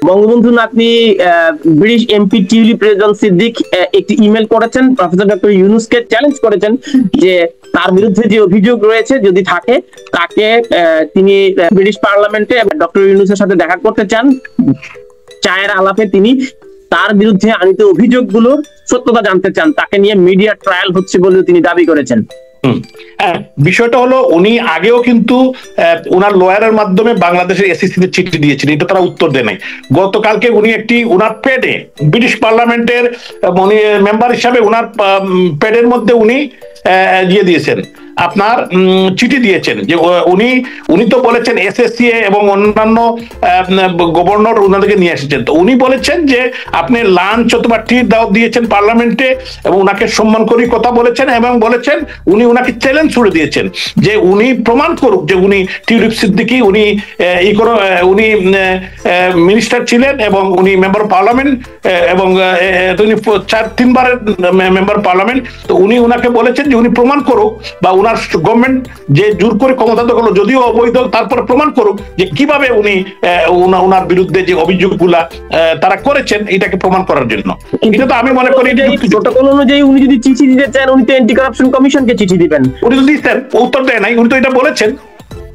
বঙ্গবন্ধু নাতনি British MP Tulip Rezon Siddique একটি email করেছেন, প্রফেসর ডক্টর ইউনূসকে চ্যালেঞ্জ করেছেন যে তার বিরুদ্ধে যে অভিযোগ রয়েছে যদি থাকে তাকে তিনি ব্রিটিশ পার্লামেন্টে ডক্টর ইউনূসের সাথে দেখা করতে চান। চায়ের আলাপে তিনি তার বিরুদ্ধে আনিত অভিযোগগুলোর সত্যতা জানতে চান, তাকে নিয়ে মিডিয়া ট্রায়াল হচ্ছে বলেও তিনি দাবি করেছেন। বিষয়টা হলো উনি আগেও কিন্তু ওনার লয়ারের মাধ্যমে বাংলাদেশের এসিসিতে চিঠি দিয়েছেন, এটা তারা উত্তর দেয় নাই। গতকালকে উনি একটি ওনার পেডে ব্রিটিশ পার্লামেন্টের মেম্বার হিসাবে ওনার পেডের মধ্যে উনি দিয়ে দিয়েছেন, আপনার চিঠি দিয়েছেন যে উনি তো বলেছেন এসএসসিএ এবং অন্যান্য গভর্নর ওনাদেরকে নিয়ে এসেছেন, তো উনি বলেছেন যে আপনি লাঞ্চ অথবা টি দাওয়াত দিয়েছেন পার্লামেন্টে এবং ওনাকে সম্মান করে কথা বলেছেন এবং বলেছেন উনি ওনাকে চ্যালেঞ্জ ছুড়ে দিয়েছেন যে উনি প্রমাণ করুক যে উনি টিউলিপ সিদ্দিকী উনি মিনিস্টার ছিলেন এবং উনি মেম্বার পার্লামেন্ট এবং উনি 3বারের মেম্বার পার্লামেন্ট, তো উনি ওনাকে বলেছেন যে উনি প্রমাণ করুক বা ওনার গভর্নমেন্ট যে জোর করে ক্ষমতা দখল যদিও অবৈধ তারপরে প্রমাণ করুক যে কিভাবে উনি ওনার বিরুদ্ধে যে অভিযোগগুলা তারা করেছেন এটাকে প্রমাণ করার জন্য। এটা তো আমি মনে করি প্রটোকল অনুযায়ী উনি যদি চিঠি দিতে চান উনি তো অ্যান্টি কারাপশন কমিশনকে চিঠি দিবেন, উনি তো দিতেন, উত্তর দেয় নাই, উনি তো এটা বলেছেন,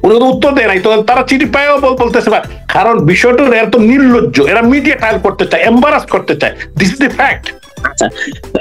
উনি তো উত্তর দেয় নাই, তো তারা চিঠি পায়ও বলতেছে কারণ বিষয়টা এরা তো নির্লজ্জ, এরা মিডিয়া ট্রায়াল করতে চায়, এম্বারাস করতে চায়, দিস ইজ দ্য ফ্যাক্ট। আচ্ছা,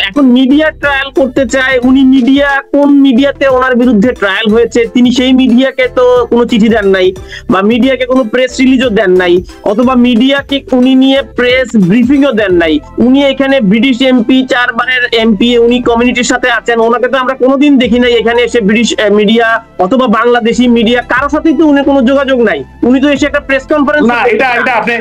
এখন মিডিয়া ট্রায়াল করতে চায়, উনি মিডিয়া কোন মিডিয়াতে ওনার বিরুদ্ধে ট্রায়াল হয়েছে তিনি সেই মিডিয়াকে তো কোনো চিঠি দেন নাই বা মিডিয়াকে কোনো প্রেস রিলিজও দেন নাই, অথবা মিডিয়াকে উনি নিয়ে প্রেস ব্রিফিংও দেন নাই। উনি এখানে ব্রিটিশ এমপি, 4বারের এমপি, উনি কমিউনিটির সাথে আছেন, ওনাকে তো আমরা কোনোদিন দেখি নাই এখানে এসে ব্রিটিশ মিডিয়া অথবা বাংলাদেশি মিডিয়া কারো সাথেই তো উনি কোনো যোগাযোগ নাই, উনি তো এসে একটা প্রেস কনফারেন্স না,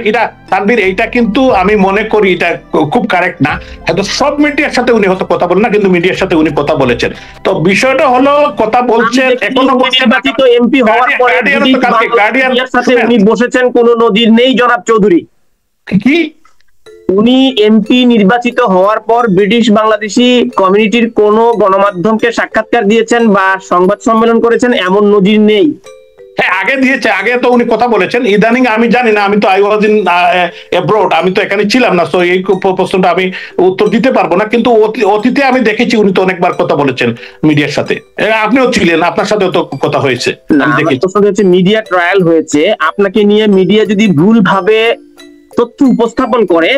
এটা তানভীর এইটা কিন্তু আমি মনে করি এটা খুব কারেক্ট না, হয়তো সব মিডিয়ার সাথে উনি হয়তো কথা বলেন না কিন্তু মিডিয়ার সাথে উনি কথা বলেছেন। তো বিষয়টা হলো কথা বলছেন এখনো নির্বাচিত এমপি হওয়ার পরে গার্ডিয়ানের সাথে উনি বসেছেন কোনো নজির নেই জনাব চৌধুরী। কি উনি এমপি নির্বাচিত হওয়ার পর ব্রিটিশ বাংলাদেশি কমিউনিটির কোন গণমাধ্যমকে সাক্ষাৎকার দিয়েছেন বা সংবাদ সম্মেলন করেছেন এমন নজির নেই। হ্যাঁ, আগে দিয়েছে, আগে তো উনি কথা বলেছেন, ইদানিং আমি জানি না, আমি তো আই ওয়াজ ইন অ্যাব্রড, আমি তো এখানে ছিলাম না, তো এই প্রশ্নটা আমি উত্তর দিতে পারবো না, কিন্তু অতীতে আমি দেখেছি উনি তো অনেকবার কথা বলেছেন মিডিয়ার সাথে, আপনিও ছিলেন, আপনার সাথেও তো কথা হয়েছে। মিডিয়া ট্রায়াল হয়েছে, আপনাকে নিয়ে মিডিয়া যদি ভুল ভাবে তথ্য উপস্থাপন করে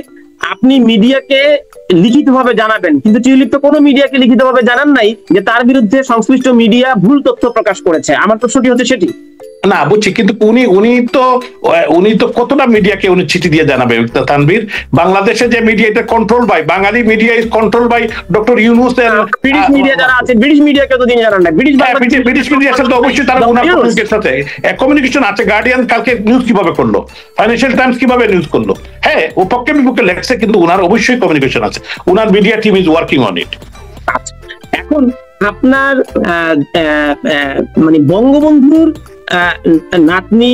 আপনি মিডিয়াকে লিখিতভাবে জানাবেন, কিন্তু টিউলিপ তো কোনো মিডিয়াকে লিখিতভাবে জানান নাই যে তার বিরুদ্ধে সংশ্লিষ্ট মিডিয়া ভুল তথ্য প্রকাশ করেছে। আমার প্রশ্নটি হচ্ছে সেটি না, বুঝছি, কিন্তু উনি তো কতটা মিডিয়াকে উনি চিঠি দিয়ে জানাবে তানভীর? বাংলাদেশে যে মিডিয়া এটা control by Bengali media is control by doctor Yunus এর ব্রিটিশ মিডিয়া যারা আছে, ব্রিটিশ মিডিয়াকে তো তিনি জানান না, ব্রিটিশ মিডিয়ার সাথে অবশ্যই তারা ওনার কমিউনিকেশন আছে। গার্ডিয়ান কালকে নিউজ কিভাবে করলো, ফাইন্যান্সিয়াল টাইমস কিভাবে নিউজ করলো, হ্যাঁ ও পক্ষে বিপক্ষে লেখছে, কিন্তু ওনার অবশ্যই কমিউনিকেশন আছে, ওনার media team is working on it. এখন আপনার মানে বঙ্গবন্ধুর নাতনি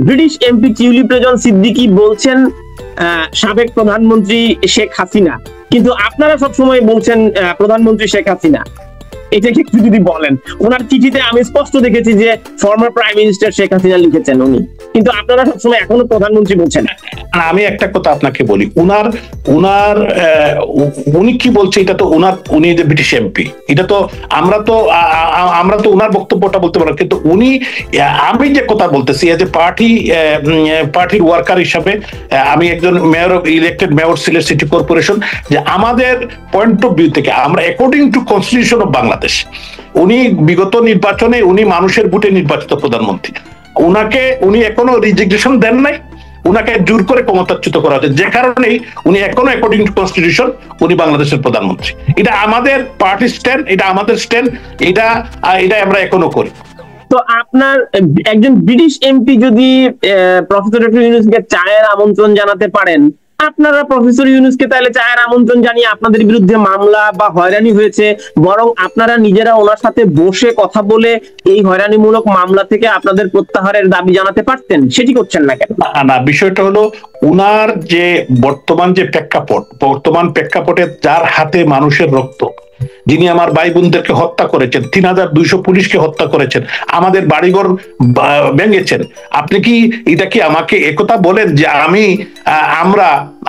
ব্রিটিশ এমপি টিউলিপ রেজন সিদ্দিকী বলছেন সাবেক প্রধানমন্ত্রী শেখ হাসিনা, কিন্তু আপনারা সবসময় বলছেন প্রধানমন্ত্রী শেখ হাসিনা। এটাকে একটু যদি বলেন, ওনার চিঠিতে আমি স্পষ্ট দেখেছি যে former prime minister Sheikh Hasina লিখেছেন উনি, কিন্তু আপনারা সবসময় এখনো প্রধানমন্ত্রী বলছেন। আমি একটা কথা আপনাকে বলি, উনি কি বলছে এটা তো উনি যে ব্রিটিশ এমপি, এটা তো আমরা তো উনার বক্তব্যটা বলতে পারবো, কিন্তু আমি যে কথা বলতেছি এজ এ পার্টির ওয়ার্কার হিসাবে, আমি একজন elected mayor Sylhet city corporation, যে আমাদের পয়েন্ট অফ ভিউ থেকে আমরা according to constitution of Bangladesh, উনি বিগত নির্বাচনে উনি মানুষের ভোটে নির্বাচিত প্রধানমন্ত্রী, উনি এখনো রিজিগনেশন দেন নাই, উনাকে জোর করে ক্ষমতাচ্যুত করা হচ্ছে, যে কারণেই উনি এখনো অ্যাকর্ডিং টু কনস্টিটিউশন উনি বাংলাদেশের প্রধানমন্ত্রী। এটা আমাদের পার্টি স্ট্যান্ড, এটা আমাদের স্ট্যান্ড, এটা আমরা এখনো করি। তো আপনার একজন ব্রিটিশ এমপি যদি প্রফেসর ডক্টর ইউনূসকে চায়ের আমন্ত্রণ জানাতে পারেন, আপনারা প্রফেসর ইউনূসকে তাহলে চায়ের আমন্ত্রণ জানিয়ে আপনাদের বিরুদ্ধে মামলা বা হয়রানি হয়েছে, বরং আপনারা নিজেরা ওনার সাথে বসে কথা বলে এই হয়রানিমূলক মামলা থেকে আপনাদের প্রত্যাহারের দাবি জানাতে পারতেন, সেটি করছেন না কেন? না, বিষয়টা হলো উনার যে বর্তমান প্রেক্ষাপটে যার হাতে মানুষের রক্ত, যিনি আমার ভাই বোনদেরকে হত্যা করেছেন, 3200 পুলিশকে হত্যা করেছেন, আমাদের বাড়িঘর ভেঙেছেন, আপনি কি এটা কি আমাকে একথা বলেন যে আমরা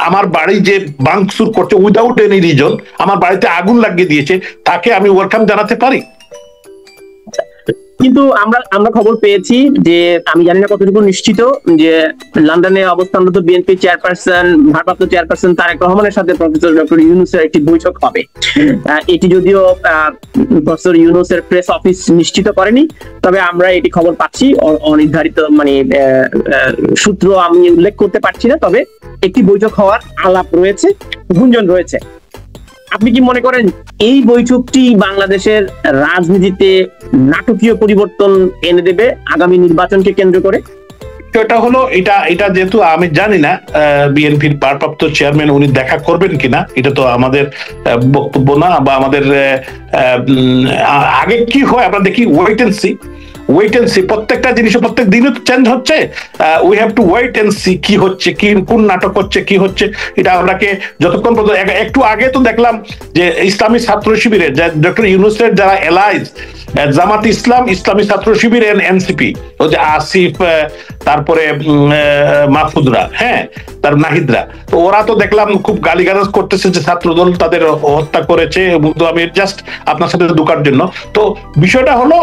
আমার বাড়ি যে ভাঙচুর করছে উইদাউট এনি রিজন, আমার বাড়িতে আগুন লাগিয়ে দিয়েছে, তাকে আমি ওয়েলকাম জানাতে পারি? কিন্তু আমরা খবর পেয়েছি যে, আমি জানি না কতটুকু নিশ্চিত, যে লন্ডনে অবস্থানরত বিএনপি চেয়ারপারসন, ভারপ্রাপ্ত চেয়ারপারসন তারেক রহমানের সাথে প্রফেসর ডক্টর ইউনূসের একটি বৈঠক হবে। এটি যদিও প্রফেসর ইউনূসের প্রেস অফিস নিশ্চিত করেনি, তবে আমরা এটি খবর পাচ্ছি, অনির্ধারিত মানে সূত্র আমি উল্লেখ করতে পারছি না, তবে একটি বৈঠক হওয়ার আলাপ রয়েছে, গুঞ্জন রয়েছে। আপনি কি মনে করেন এই বৈঠকটি বাংলাদেশের রাজনীতিতে নাটকীয় পরিবর্তন এনে দেবে আগামী নির্বাচনকে কেন্দ্র করে? এটা হলো এটা যেহেতু আমি জানি না বিএনপির ভারপ্রাপ্ত চেয়ারম্যান উনি দেখা করবেন কিনা, এটা তো আমাদের বক্তব্য না, বা আমাদের আগে কি হয় আমরা দেখি, ওয়েট এন্ড সি। প্রত্যেকটা জিনিস প্রত্যেক দিনই তো চেঞ্জ হচ্ছে, we have to wait and see কি হচ্ছে, কোন নাটক হচ্ছে, কি হচ্ছে, এটা আমরাকে যতক্ষণ পর্যন্ত। একটু আগে তো দেখলাম যে ইসলামী ছাত্র শিবিরের ডক্টর ইউনূসের যারা এলাইজ, জামাত ইসলাম, ইসলামী ছাত্র শিবির, এনসিপি, ওই যে আসিফ, তারপরে মাহফুজরা, হ্যাঁ, তার নাহিদরা, তো ওরা তো দেখলাম খুব গালিগালাজ করতেছে যে ছাত্রদল তাদের হত্যা করেছে, এবং তো আমি জাস্ট আপনার সাথে ঢোকার জন্য। তো বিষয়টা হলো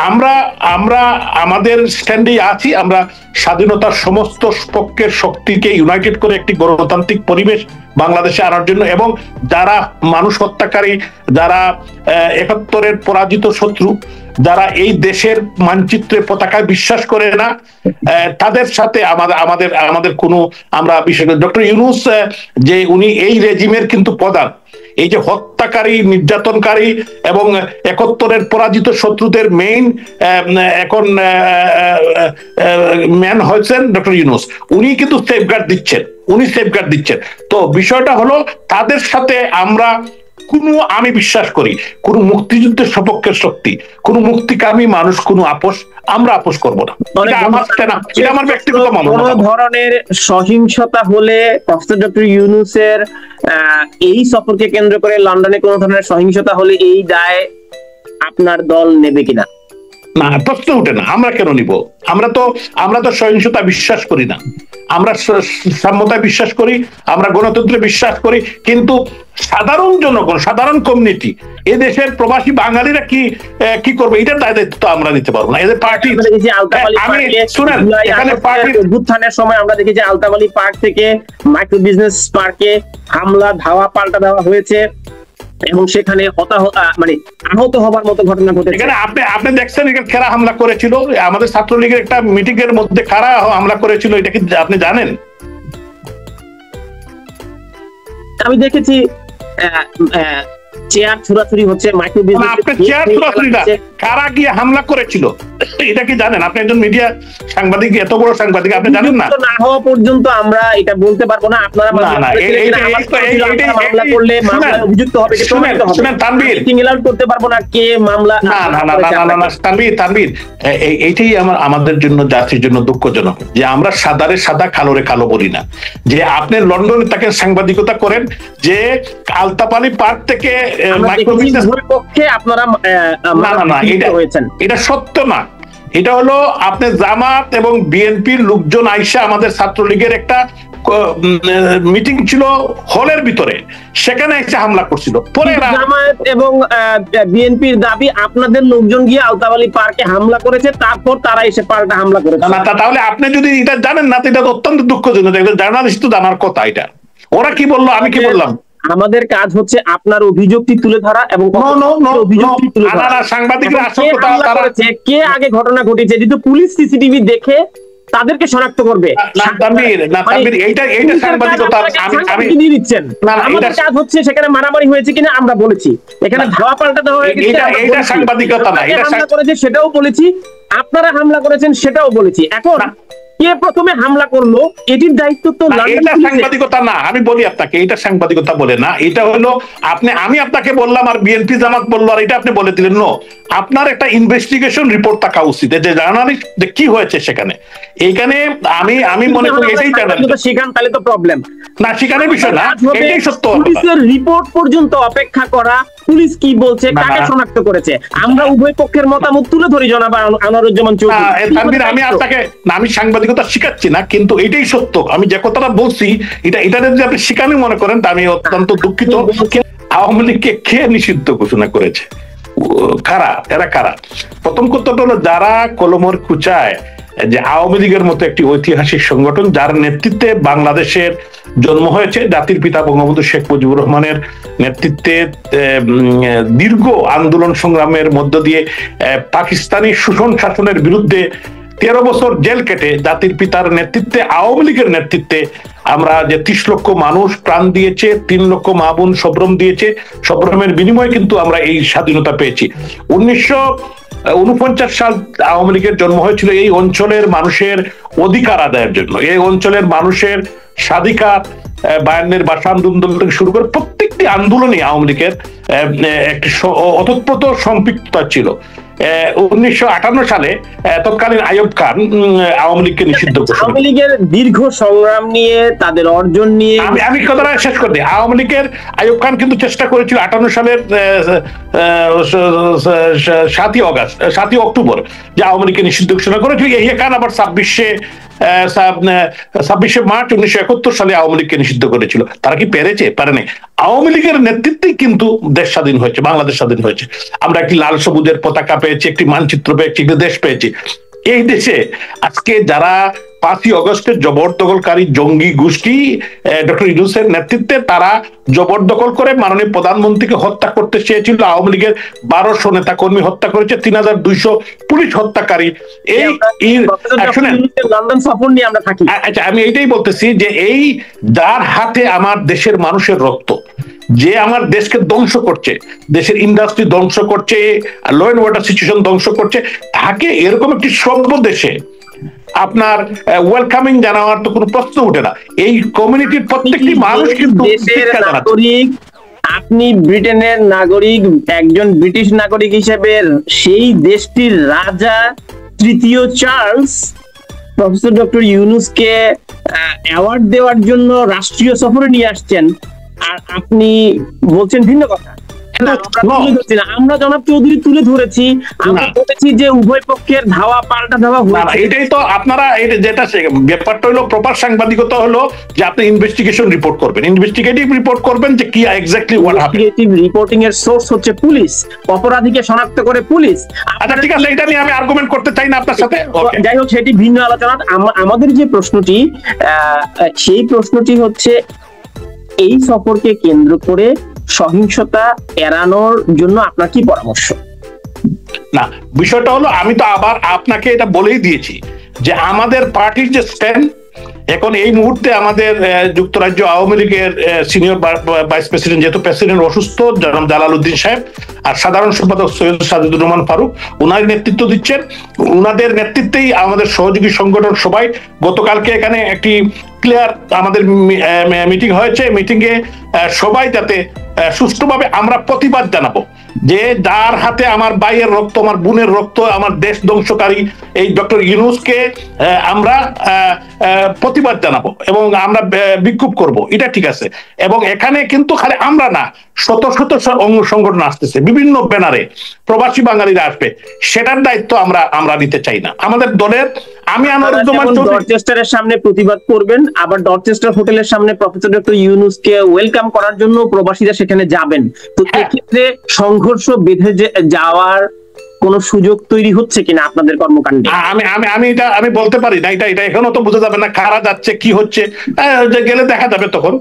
আমরা আমাদের স্ট্যান্ডে আছি, আমরা স্বাধীনতার সমস্ত পক্ষের শক্তিকে ইউনাইটেড করে একটি গণতান্ত্রিক পরিবেশ বাংলাদেশে আনার জন্য, এবং যারা মানুষ হত্যাকারী, যারা ৭১-এর পরাজিত শত্রু, যারা এই দেশের মানচিত্রে পতাকায় বিশ্বাস করে না, তাদের সাথে আমাদের কোনো, আমরা বিশেষ করে ডক্টর ইউনূস যে উনি এই রেজিমের কিন্তু প্রধান, এই যে হত্যাকারী, নির্যাতনকারী এবং ৭১-এর পরাজিত শত্রুদের মেইন এখন ম্যান হয়েছেন ডক্টর ইউনূস, উনি কিন্তু সেফগার্ড দিচ্ছেন। তো বিষয়টা হলো তাদের সাথে আমি বিশ্বাস করি কোন মুক্তিযুদ্ধের সপক্ষের শক্তি, কোন মুক্তিকামী মানুষ আমরা আপোষ করবো না। এটা আমার ব্যক্তিগত মতামত। কোন ধরনের সহিংসতা হলে প্রফেসর ডক্টর ইউনূসের এই সফরকে কেন্দ্র করে লন্ডনে কোন ধরনের সহিংসতা হলে এই দায় আপনার দল নেবে কিনা? না, প্রশ্ন উঠে না। আমরা কেন নিব? আমরা তো সহিংসতা বিশ্বাস করি না, আমরা সাম্যতায় বিশ্বাস করি, আমরা গণতন্ত্রে বিশ্বাস করি, কিন্তু সাধারণ জনগণ, সাধারণ কমিউনিটি, এদেশের প্রবাসী বাঙালিরা কি করবে, এটার দায়িত্ব আমরা নিতে পারবো না। এদের পার্টি অভ্যুত্থানের সময় আমরা দেখি যে আলতাবালি পার্ক থেকে মাইক্রো বিজনেস পার্কে হামলা, পাল্টা দেওয়া হয়েছে, এবং সেখানে আহত হবার মতো ঘটনা ঘটেছে। এখানে আপনি দেখছেন, এখানে কারা হামলা করেছিল? আমাদের ছাত্রলীগের একটা মিটিং এর মধ্যে কারা হামলা করেছিল, এটা কি আপনি জানেন? আমি দেখেছি চেয়ার ছোড়াছুড়ি হচ্ছে, মাইক্রো বিজনেস। আপনি চেয়ার ছোড়াছুড়ি না, কারা গিয়ে হামলা করেছিল এটা কি জানেন? আপনি একজন মিডিয়া সাংবাদিক, এত বড় সাংবাদিক, আপনি জানেন না? না হওয়া পর্যন্ত আমরা এটা বলতে পারবো না। আপনারা মামলা করলে মামলায় অভিযুক্ত হবে, সিঙ্গেল আউট করতে পারবো না কে মামলা। না, তানভীর, এইটাই আমাদের জন্য, জাতির জন্য দুঃখজনক যে আমরা সাদারে সাদা, কালোরে কালো বলি না। যে আপনি লন্ডনে তাকে সাংবাদিকতা করেন, যে আলতাপালি পার্ক থেকে আপনারা এটা সত্য না। এটা হলো আপনি জামাত এবং বিএনপির লোকজন আইসা, আমাদের ছাত্রলীগের একটা মিটিং ছিল হলের ভিতরে, সেখানে এসে হামলা করছিল। পরে জামায়াত এবং বিএনপির দাবি আপনাদের লোকজন গিয়ে আলতাবালি পার্কে হামলা করেছে, তারপর তারা এসে পাল্টা হামলা করেছে। না, তাহলে আপনি যদি এটা জানেন না, এটা অত্যন্ত দুঃখজনক। জার্নালিস্ট তো জানার কথা। এটা ওরা কি বললো, আমি কি বললাম? আমাদের কাজ হচ্ছে আপনার অভিযোগটি তুলে ধরা, এবং সাংবাদিকরা কে আগে ঘটনা ঘটেছে, যেহেতু পুলিশ সিসিটিভি দেখে তাদেরকে শনাক্ত করবে। আমাদের কাজ হচ্ছে সেখানে মারামারি হয়েছে কিনা আমরা বলেছি, এখানে ধাওয়া পাল্টা দেওয়া হয়েছে সেটাও বলেছি, আপনারা হামলা করেছেন সেটাও বলেছি। এখন কে প্রথমে হামলা করলো এটির দায়িত্ব তো এটা সাংবাদিকতা না। আমি বলি আপনাকে, এটা সাংবাদিকতা বলে না। এটা হলো আমি আপনাকে বললাম আর বিএনপি জামাত বললো, আর এটা আপনি বলে দিলেন। নো, আপনার একটা ইনভেস্টিগেশন রিপোর্ট থাকা উচিত যে জার্নালিস্ট যে কি হয়েছে সেখানে। এইখানে আমি মনে করি এটাই জার্নালিস্ট। সেখানে তাহলে তো প্রবলেম না, সেখানে বিষয় না, এটাই সত্য। পুলিশের রিপোর্ট পর্যন্ত অপেক্ষা করা পুলিশ কি বলছে, কাকে শনাক্ত করেছে? আমরা উভয় পক্ষের মতামত তুলে ধরি জনাব আনোয়ারুজ্জামান চৌধুরী। আমি সাংবাদিকতা শিখাচ্ছি না, কিন্তু এটাই সত্য। আমি যে কথাটা বলছি এটা যদি আপনি শিখানি মনে করেন তা আমি অত্যন্ত দুঃখিত। আওয়ামী লীগকে কে নিষিদ্ধ ঘোষণা করেছে? কারা? এরা কারা? প্রথম কথাটা হলো যারা কলমের কুচায় যে আওয়ামী লীগের মতো একটি ঐতিহাসিক সংগঠন যার নেতৃত্বে বাংলাদেশের জন্ম হয়েছে, জাতির পিতা বঙ্গবন্ধু শেখ মুজিবুর রহমানের নেতৃত্বে দীর্ঘ আন্দোলন সংগ্রামের মধ্য দিয়ে পাকিস্তানি শোষণ শাসনের বিরুদ্ধে 13 বছর জেল কেটে জাতির পিতার নেতৃত্বে আওয়ামী লীগের নেতৃত্বে আমরা যে 30 লক্ষ মানুষ প্রাণ দিয়েছে, 3 লক্ষ মা বোন সবরম দিয়েছে, সবরমের বিনিময়ে কিন্তু আমরা এই স্বাধীনতা পেয়েছি। 1949 সাল আওয়ামী লীগের জন্ম হয়েছিল এই অঞ্চলের মানুষের অধিকার আদায়ের জন্য। এই অঞ্চলের মানুষের স্বাধিকার 52-এর ভাষা আন্দোলন থেকে শুরু করে প্রত্যেকটি আন্দোলনে আওয়ামী লীগের একটি অতপ্রত সম্পৃক্ততা ছিল। 1958 সালে তৎকালীন আইয়ুব খান আওয়ামী লীগকে নিষিদ্ধ করেন। আওয়ামী লীগের দীর্ঘ সংগ্রাম নিয়ে, তাদের অর্জন নিয়ে আমি কথাটা শেষ করে দিই। আওয়ামী লীগের আইয়ুব খান কিন্তু চেষ্টা করেছিল 58 সালের 7ই অক্টোবর যে আওয়ামী লীগকে নিষিদ্ধ ঘোষণা করেছিল। ইয়াহিয়া খান আবার 26শে মার্চ 1971 সালে আওয়ামী লীগকে নিষিদ্ধ করেছিল। তারা কি পেরেছে? পারেনি। আওয়ামী লীগের নেতৃত্বেই কিন্তু দেশ স্বাধীন হয়েছে, বাংলাদেশ স্বাধীন হয়েছে। আমরা একটি লাল সবুজের পতাকা পেয়েছি, একটি মানচিত্র পেয়েছি, একটি দেশ পেয়েছি। এই দেশে আজকে যারা 5ই অগস্টের জবরদখলকারী জঙ্গি গোষ্ঠী ডক্টর ইউনূসের নেতৃত্বে তারা জবরদখল করে মাননীয় প্রধানমন্ত্রীকে হত্যা করতে চেয়েছিল। আওয়ামী লীগের 1200 নেতা কর্মী হত্যা করেছে, 3200 পুলিশ হত্যাকারী। লন্ডন সফর নিয়ে আমরা থাকি। আচ্ছা, আমি এইটাই বলতেছি যে এই যার হাতে আমার দেশের মানুষের রক্ত, যে আমার দেশকে ধ্বংস করছে, দেশের ইন্ডাস্ট্রি ধ্বংস করছে, ল এন্ড অর্ডার সিচুয়েশন ধ্বংস করছে, তাকে এরকম একটি সভ্য দেশে আপনার ওয়েলকামিং জানাবার তো কোনো প্রশ্ন ওঠে না। এই কমিউনিটির প্রত্যেকটি মানুষ কিন্তু দেশের নাগরিক। আপনি ব্রিটেনের নাগরিক, একজন ব্রিটিশ নাগরিক হিসেবে সেই দেশটির রাজা 3য় চার্লস প্রফেসর ডক্টর ইউনূসকে অ্যাওয়ার্ড দেওয়ার জন্য রাষ্ট্রীয় সফরে নিয়ে আসছেন, আর আপনি বলছেন ভিন্ন কথা। আমরা জনাব চৌধুরী তুলে ধরেছি, আমরা বলেছি যে উভয় পক্ষের ধাওয়া পাল্টা ধাওয়া হয়েছে। এটাই তো আপনারা যেটা ব্যাপারটা হলো প্রপার সাংবাদিকতা হলো যে আপনি ইনভেস্টিগেশন রিপোর্ট করবেন, ইনভেস্টিগেটিভ রিপোর্ট করবেন যে কি exactly what happened. Investigative reporting এর সোর্স হচ্ছে পুলিশ, অপরাধীকে শনাক্ত করে পুলিশ। আচ্ছা ঠিক আছে, এটা নিয়ে আমি আর্গুমেন্ট করতে চাই না আপনার সাথে। যাই হোক, সেটি ভিন্ন আলোচনা। আমাদের যে প্রশ্নটি, সেই প্রশ্নটি হচ্ছে এই সফরকে কেন্দ্র করে সহিংসতা এড়ানোর জন্য আপনার কি পরামর্শ? না, বিষয়টা হলো আমি তো আবার আপনাকে এটা বলেই দিয়েছি যে আমাদের পার্টির যে স্ট্যান্ড এখন এই মুহূর্তে আমাদের যুক্তরাজ্য আওয়ামী লীগের সিনিয়র ভাইস প্রেসিডেন্ট, যেহেতু প্রেসিডেন্ট অসুস্থ, জনাব জালাল উদ্দিন সাহেব, আর সাধারণ সম্পাদক সৈয়দ সাজিদুর রহমান ফারুক, উনার নেতৃত্ব দিচ্ছেন। উনাদের নেতৃত্বেই আমাদের সহযোগী সংগঠন সবাই গতকালকে এখানে একটি ক্লিয়ার আমাদের মিটিং হয়েছে। মিটিংয়ে সবাই যাতে সুষ্ঠুভাবে আমরা প্রতিবাদ জানাবো যে যার হাতে আমার ভাইয়ের রক্ত, আমার বোনের রক্ত, আমার দেশ ধ্বংসকারী এই ডক্টর ইউনূসকে আমরা প্রতিবাদ জানাবো এবং আমরা বিক্ষোভ করব, এটা ঠিক আছে। এবং এখানে কিন্তু খালি আমরা না, শত শত সংগঠন আসতেছে, বিভিন্ন ব্যানারে প্রবাসী বাঙালিরা আসবে, সেটার দায়িত্ব আমরা নিতে চাই না। আমাদের দলের আমি আনোয়ারুজ্জামান ডরচেস্টারের সামনে প্রতিবাদ করবেন, আবার ডরচেস্টার হোটেলের সামনে প্রফেসর ডক্টর ইউনূসকে ওয়েলকাম করার জন্য প্রবাসীরা সেখানে যাবেন। তো এক্ষেত্রে সংঘর্ষ বেঁধে যাওয়ার কোন সুযোগ তৈরি হচ্ছে কিনা আপনাদের কর্মকাণ্ডে? আমি বলতে পারি না, এটা এখনো তো বোঝা যাবে না কারা যাচ্ছে, কি হচ্ছে, গেলে দেখা যাবে তখন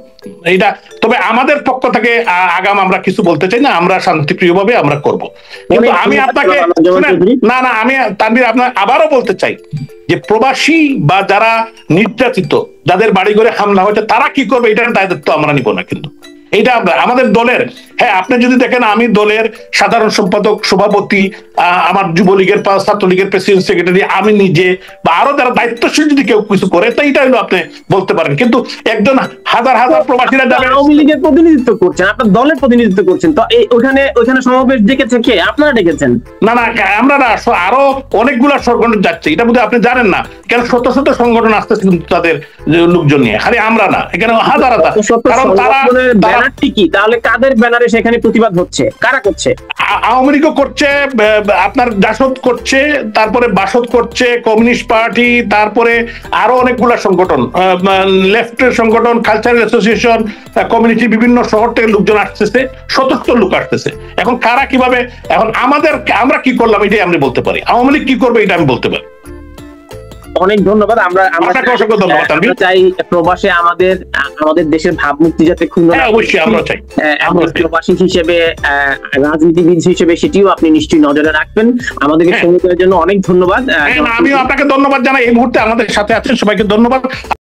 এইটা। তবে আমাদের পক্ষ থেকে আগাম আমরা কিছু বলতে চাই না, আমরা শান্তিপ্রিয়ভাবে আমরা করব। কিন্তু আমি আপনাকে আমি তানভীর আপনার আবারও বলতে চাই যে প্রবাসী বা যারা নির্যাতিত, যাদের বাড়ি ঘরে হামলা হয়েছে, তারা কি করবে এটার দায়িত্ব আমরা নিব না। কিন্তু এটা আমাদের দলের, হ্যাঁ আপনি যদি দেখেন আমি দলের সাধারণ সম্পাদক, সভাপতি, আমার যুবলীগের, ছাত্রলীগের প্রেসিডেন্ট সেক্রেটারি, আমি নিজে বা আরো যারা দায়িত্বশীল যদি কেউ কিছু করে, তো এটা হলো আপনি বলতে পারেন। কিন্তু একজন হাজার হাজার প্রবাসীরা যাবে, আওয়ামী লীগের প্রতিনিধিত্ব করছেন, আপনার দলের প্রতিনিধিত্ব করছেন, তো ওখানে সমাবেশ ডেকেছে কে? আপনারা ডেকেছেন? না আমরা না, আরো অনেকগুলা সংগঠন যাচ্ছে, এটা বোধহয় আপনি জানেন না। কেন শত শত সংগঠন আসতেছে কিন্তু তাদের লোকজন নিয়ে, খালি আমরা না, এখানে হাজার হাজার। কারণ তারা ব্যানারটি কি? তাহলে কাদের ব্যানারে সেখানে প্রতিবাদ হচ্ছে, কারা করছে? আওয়ামী লীগও করছে, আপনার জাসদ করছে, তারপরে বাসদ করছে, কমিউনিস্ট পার্টি, তারপরে আরো অনেকগুলা সংগঠন, লেফটের সংগঠন, কালচারাল অ্যাসোসিয়েশন, কমিউনিটি, বিভিন্ন শহর থেকে লোকজন আসতেছে, শত লোক আসতেছে। এখন কারা কিভাবে, এখন আমরা কি করলাম এটাই আমি বলতে পারি, আওয়ামী লীগ কি করবে এটা আমি বলতে পারি। অনেক ধন্যবাদ। আমরা চাই প্রবাসে আমাদের দেশের ভাবমূর্তি যাতে ক্ষুণ্ণ, অবশ্যই আমরা চাই। প্রবাসী হিসেবে, রাজনীতিবিদ হিসেবে সেটিও আপনি নিশ্চয়ই নজরে রাখবেন। আমাদেরকে সময় দেওয়ার জন্য অনেক ধন্যবাদ। আমিও আপনাকে ধন্যবাদ জানাই, এই মুহূর্তে আমাদের সাথে আছেন, সবাইকে ধন্যবাদ।